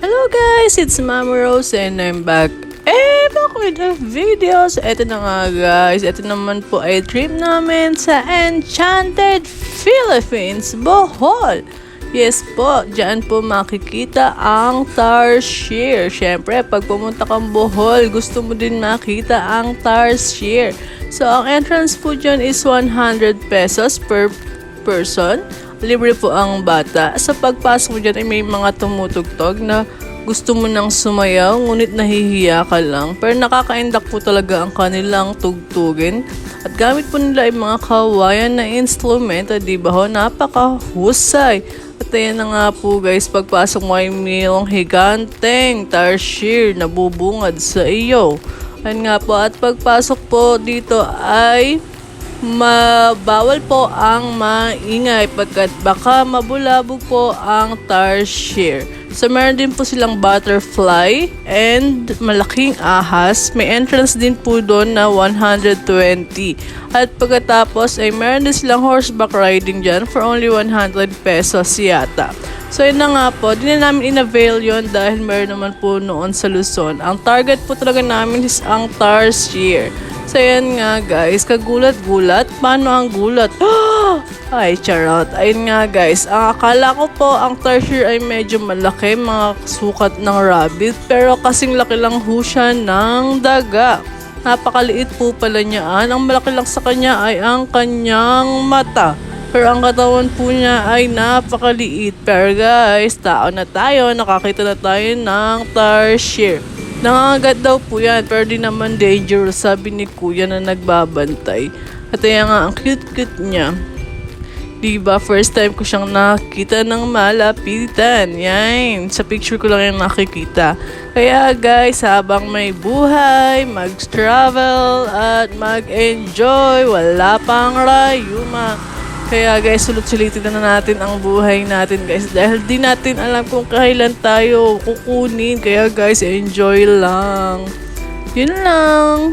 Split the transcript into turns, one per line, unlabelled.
Hello guys, it's Mama Rose and I'm back. Back with the videos. Ito na nga guys, ito naman po ay trip namin sa Enchanted Philippines, Bohol. Yes po, dyan po makikita ang tarsier. Siyempre, pag pumunta kang Bohol, gusto mo din makita ang tarsier. So, ang entrance po dyan is 100 pesos per person. Libre po ang bata. Sa pagpasok mo dyan ay may mga tumutugtog na gusto mo nang sumayaw, ngunit nahihiya ka lang. Pero nakaka-indak po talaga ang kanilang tugtugin. At gamit po nila ay mga kawayan na instrumento, di ba ho? Napakahusay. At ayan na nga po guys, pagpasok mo ay mayroong higanteng tarsier na bubungad sa iyo. Ayun nga po, at pagpasok po dito ay bawal po ang maingay pagkat baka mabulabog po ang tarsier. So meron din po silang butterfly and malaking ahas. May entrance din po doon na 120. At pagkatapos ay meron din silang horseback riding dyan for only 100 pesos yata. So yun na nga po, di na namin in-avail yun dahil meron naman po noon sa Luzon. Ang target po talaga namin is ang tarsier. So yan nga guys, kagulat-gulat. Paano ang gulat? Ay, charot. Ayun nga guys, ang akala ko po ang tarsier ay medyo malaki, mga sukat ng rabbit. Pero kasing laki lang ho siya ng daga. Napakaliit po pala niyaan. Ang malaki lang sa kanya ay ang kanyang mata. Pero ang katawan po niya ay napakaliit. Pero guys, tao na tayo, nakakita na tayo ng tarsier. Nangangagat daw po yan, pero di naman dangerous, sabi ni kuya na nagbabantay. At ayan nga, ang cute-cute niya. Diba, first time ko siyang nakita ng malapitan. Yan, sa picture ko lang yung nakikita. Kaya guys, habang may buhay, mag-travel at mag-enjoy, wala pang rayuma. Kaya guys, sulit-sulitin na natin ang buhay natin guys. Dahil di natin alam kung kailan tayo kukunin. Kaya guys, enjoy lang. Yun lang.